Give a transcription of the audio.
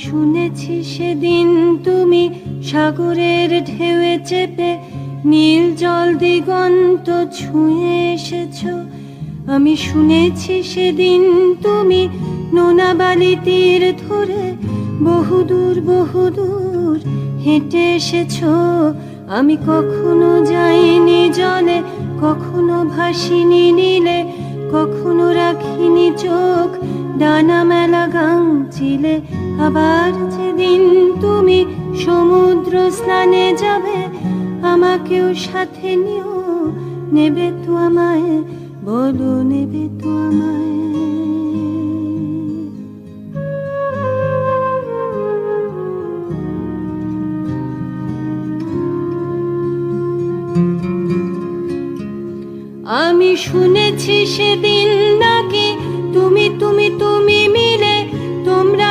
শুনেছি সেদিন তুমি সাগরের ঢেউয়ে চেপে নীল জল দিগন্ত ছুঁয়ে এসেছো। আমি শুনেছি সেদিন তুমি নোনা বালি তীর ধরে বহুদূর বহুদূর হেঁটে এসেছো। আমি কখনো যাইনি জলে, কখনো ভাসিনি নীলে, কখনো রাখিনি চোখ ডানা মেলা গাংচিলে। আবার যেদিন তুমি সমুদ্র স্নানে যাবে, আমাকেও সাথে নিও, নেবে তো আমায়, বলো নেবে তো আমায়। আমি শুনেছি সেদিন নাকি তুমি তুমি তুমি মিলে তোমরা